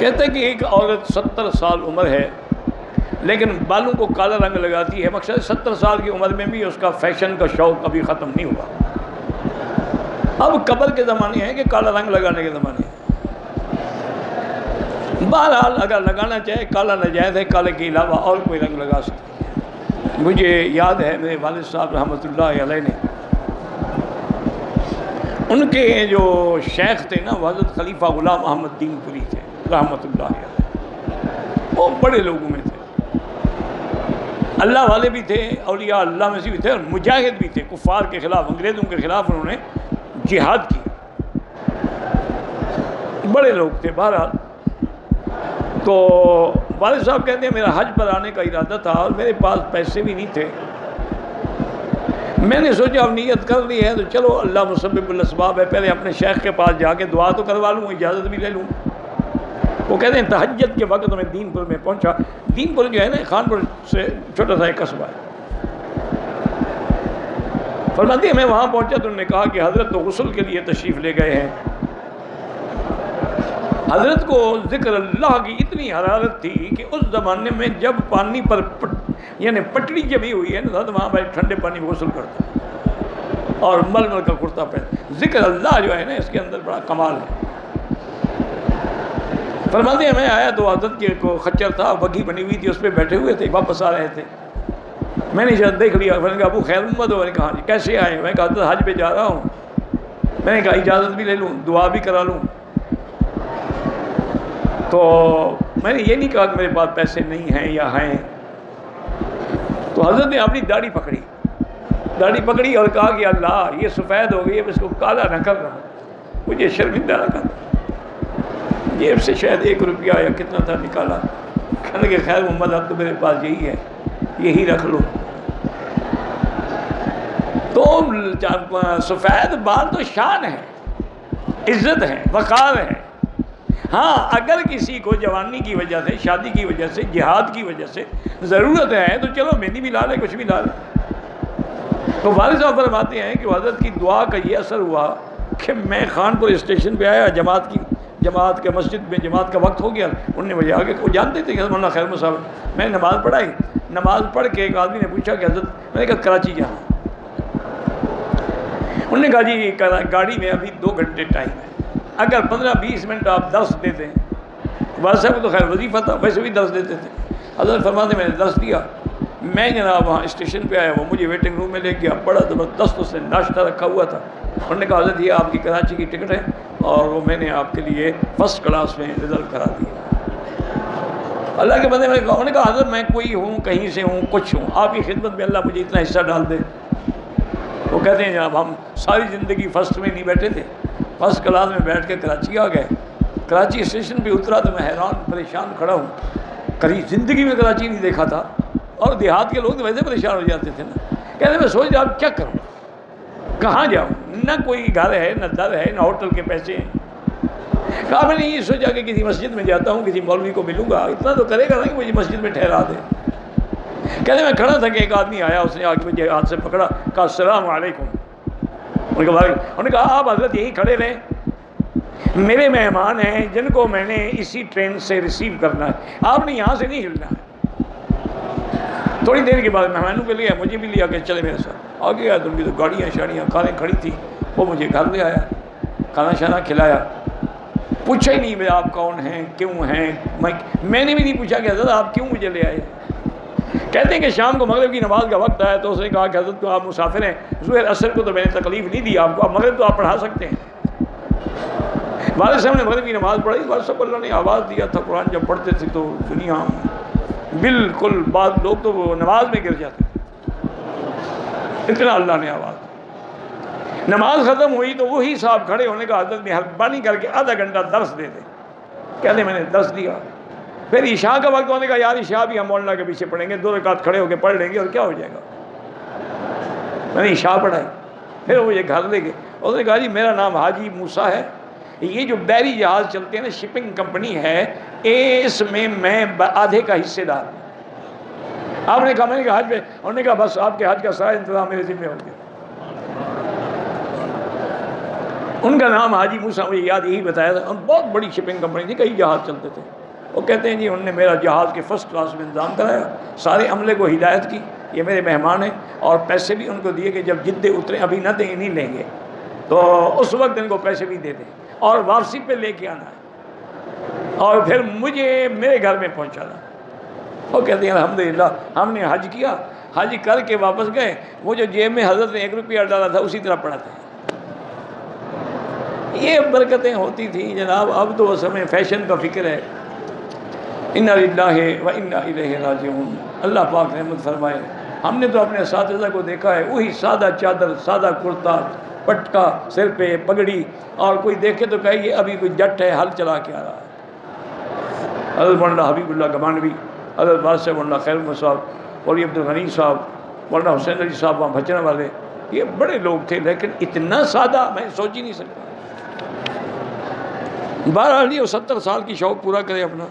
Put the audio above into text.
کہتے ہیں کہ ایک عورت 70 سال عمر ہے لیکن بالوں کو کالا رنگ لگاتی ہے، مقصد 70 سال کی عمر میں بھی اس کا فیشن کا شوق ابھی ختم نہیں ہوا۔ اب قبر کے زمانے ہیں کہ کالا رنگ لگانے کے زمانے ہیں۔ بہرحال اگر لگانا چاہے کالا ناجائز ہے، کالے کے علاوہ اور کوئی رنگ لگا سکتی ہے۔ مجھے یاد ہے میرے والد صاحب رحمۃ اللہ علیہ نے، ان کے جو شیخ تھے نا وہ حضرت خلیفہ غلام احمد دین پوری تھے رحمۃ اللہ علیہ، وہ بڑے لوگوں میں تھے، اللہ والے بھی تھے، اولیاء اللہ میں سے بھی تھے، اور مجاہد بھی تھے، کفار کے خلاف، انگریزوں کے خلاف انہوں نے جہاد کی، بڑے لوگ تھے۔ بہرحال تو والد صاحب کہتے ہیں میرا حج پر آنے کا ارادہ تھا اور میرے پاس پیسے بھی نہیں تھے، میں نے سوچا اب نیت کر لی ہے تو چلو اللہ مسبب الاسباب ہے، پہلے اپنے شیخ کے پاس جا کے دعا تو کروا لوں، اجازت بھی لے لوں۔ وہ کہتے ہیں تہجد کے وقت میں دین پور میں پہنچا۔ دین پور جو ہے نا خان پور سے چھوٹا سا ایک قصبہ ہے۔ فرماتے ہیں میں وہاں پہنچا تو انہوں نے کہا کہ حضرت تو غسل کے لیے تشریف لے گئے ہیں۔ حضرت کو ذکر اللہ کی اتنی حرارت تھی کہ اس زمانے میں جب پانی پر یعنی پٹڑی جمی ہوئی ہے نا تو وہاں بھائی ٹھنڈے پانی میں غسل کرتا اور مل مل کا کرتا پہنتا۔ ذکر اللہ جو ہے نا اس کے اندر بڑا کمال ہے۔ فرماتے ہیں میں آیا تو حضرت کے کو خچر تھا، بگھی بنی ہوئی تھی، اس پہ بیٹھے ہوئے تھے، واپس آ رہے تھے۔ میں نے شاید دیکھ لیا، میں نے کہا ابو خیر محمد ہو؟ میں نے کہا جی کیسے آئے؟ میں نے کہا حضرت حج پہ جا رہا ہوں۔ میں نے کہا اجازت بھی لے لوں، دعا بھی کرا لوں۔ تو میں نے یہ نہیں کہا کہ میرے پاس پیسے نہیں ہیں یا ہیں۔ تو حضرت نے اپنی داڑھی پکڑی اور کہا کہ اللہ یہ سفید ہو گئی ہے، اس کو کالا نہ کر رہا، مجھے شرمندہ نہ کر۔ جیب سے شاید 1 روپیہ یا کتنا تھا نکالا، کہنے کہ خیر محمد اب تو میرے پاس یہی ہے، یہی رکھ لو۔ تو سفید بال تو شان ہے، عزت ہے، وقار ہے۔ ہاں اگر کسی کو جوانی کی وجہ سے، شادی کی وجہ سے، جہاد کی وجہ سے ضرورت ہے تو چلو مہندی بھی لا لے، کچھ بھی لا لے۔ تو والد صاحب فرماتے ہیں کہ حضرت کی دعا کا یہ اثر ہوا کہ میں خان پور اسٹیشن پہ آیا، جماعت کے مسجد میں جماعت کا وقت ہو گیا، انہوں نے مجھے آگے وہ جانتے تھے کہ حضرت مولانا خیر محمد صاحب، میں نے نماز پڑھائی، نماز پڑھ کے ایک آدمی نے پوچھا کہ حضرت، میں نے کہا کراچی جانا۔ انہوں نے کہا جی گاڑی میں ابھی 2 گھنٹے ٹائم ہے، اگر 15-20 منٹ آپ درس دے دیں۔ والد صاحب کو تو خیر وظیفہ تھا، ویسے بھی درس دیتے تھے۔ حضرت فرماتے میں نے درس دیا، میں جناب وہاں اسٹیشن پہ آیا، وہ مجھے ویٹنگ روم میں لے گیا، بڑا زبردست اس نے ناشتہ رکھا ہوا تھا۔ انہوں نے کہا حضرت یہ آپ کی کراچی کی ٹکٹ ہے اور وہ میں نے آپ کے لیے فرسٹ کلاس میں ریزرو کرا دیا۔ اللہ کے بندے، انہوں نے کہا حضرت میں کوئی ہوں، کہیں سے ہوں، کچھ ہوں، آپ کی خدمت میں اللہ مجھے اتنا حصہ ڈال دے۔ وہ کہتے ہیں جناب ہم ساری زندگی فرسٹ میں نہیں بیٹھے تھے، فرسٹ کلاس میں بیٹھ کے کراچی آ گئے۔ کراچی اسٹیشن پہ اترا تو میں حیران پریشان کھڑا ہوں، کبھی زندگی میں کراچی نہیں دیکھا تھا، اور دیہات کے لوگ تو ویسے پریشان ہو جاتے تھے نا۔ کہتے میں سوچ رہا اب کیا کروں، کہاں جاؤں، نہ کوئی گھر ہے، نہ در ہے، نہ ہوٹل کے پیسے ہیں۔ کہا میں نے یہ سوچا کہ کسی مسجد میں جاتا ہوں، کسی مولوی کو ملوں گا، اتنا تو کرے گا نا کہ مجھے مسجد میں ٹھہرا دے۔ کہتے میں کھڑا تھا کہ ایک آدمی آیا، اس نے آ کے مجھے ہاتھ سے پکڑا، کہا السلام علیکم۔ انہوں نے کہا آپ حضرت یہی کھڑے رہیں، میرے مہمان ہیں جن کو میں نے اسی ٹرین سے ریسیو کرنا ہے، آپ نے یہاں سے نہیں ہلنا ہے۔ تھوڑی دیر کے بعد مہمانوں کے لیے مجھے بھی لیا کہ چلے میرے ساتھ آ گیا، تو ان کی تو گاڑیاں شاڑیاں کاریں کھڑی تھی، وہ مجھے گھر لے آیا، کھانا شانا کھلایا، پوچھا ہی نہیں آپ کون ہیں، کیوں ہیں، میں نے بھی نہیں پوچھا کہ حضرت آپ کیوں مجھے لے آئے۔ کہتے ہیں کہ شام کو مغرب کی نماز کا وقت آیا تو اس نے کہا کہ حضرت تو آپ مسافر ہیں، ظہر عصر کو تو میں نے تکلیف نہیں دی آپ کو، اب مغرب تو آپ پڑھا سکتے ہیں۔ والد صاحب نے مغرب کی نماز پڑھی، والد صاحب اللہ نے آواز دیا تھا، قرآن جب پڑھتے تھے تو دنیا بالکل بعض لوگ تو وہ نماز میں گر جاتے تھے، اتنا اللہ نے آواز دی۔ نماز ختم ہوئی تو وہی صاحب کھڑے ہونے کا حضرت مہربانی کر کے آدھا گھنٹہ درس دے دیں، کہتے میں نے درس دیا۔ پھر عشاء کا وقت ہونے کا، یار عشاء بھی ہم مولانا کے پیچھے پڑھیں گے، 2 رکعت کھڑے ہو کے پڑھ لیں گے اور کیا ہو جائے گا۔ میں نے عشاء پڑھائی، پھر وہ یہ گھر لے گئے۔ اس نے کہا جی میرا نام حاجی موسیٰ ہے، یہ جو بحری جہاز چلتے ہیں نا، شپنگ کمپنی ہے، اس میں میں آدھے کا حصے دار ہوں۔ آپ نے کہا، میں نے کہا حج پہ، انہوں نے کہا بس آپ کے حج کا سارا انتظام میرے ذمہ ہو گیا۔ ان کا نام حاجی موسیٰ، مجھے یاد یہی بتایا تھا، بہت بڑی شپنگ کمپنی تھی، کئی جہاز چلتے تھے۔ وہ کہتے ہیں جی انہوں نے میرا جہاز کے فرسٹ کلاس میں انتظام کرایا، سارے عملے کو ہدایت کی، یہ میرے مہمان ہیں، اور پیسے بھی ان کو دیے کہ جب جدے اتریں، ابھی نہ دیں، نہیں لیں گے تو اس وقت ان کو پیسے بھی دے دیں اور واپسی پہ لے کے آنا ہے، اور پھر مجھے میرے گھر میں پہنچانا۔ وہ کہتے ہیں الحمدللہ ہم نے حج کیا، حج کر کے واپس گئے، وہ جو جیب میں حضرت نے 1 روپیہ ڈالا تھا اسی طرح پڑا تھا۔ یہ برکتیں ہوتی تھیں جناب۔ اب تو اس میں فیشن کا فکر ہے۔ انا للہ و انا الیہ راجعون۔ اللہ پاک رحمت فرمائے۔ ہم نے تو اپنے اساتذہ کو دیکھا ہے، وہی سادہ چادر، سادہ کرتا، پٹکا سر پہ، پگڑی، اور کوئی دیکھے تو کہے یہ ابھی کوئی جٹ ہے، ہل چلا کے آ رہا ہے۔ حضرت مولانا حبیب اللہ گمانوی، حضرت بادشاہ مولانا خیر محمد صاحب، مولوی عبد الغنی صاحب، مولانا حسین علی صاحب وہاں بھچنا والے، یہ بڑے لوگ تھے، لیکن اتنا سادہ میں سوچ ہی نہیں سکتا۔ بہرحال یہ 70 سال کی شوق پورا کرے اپنا۔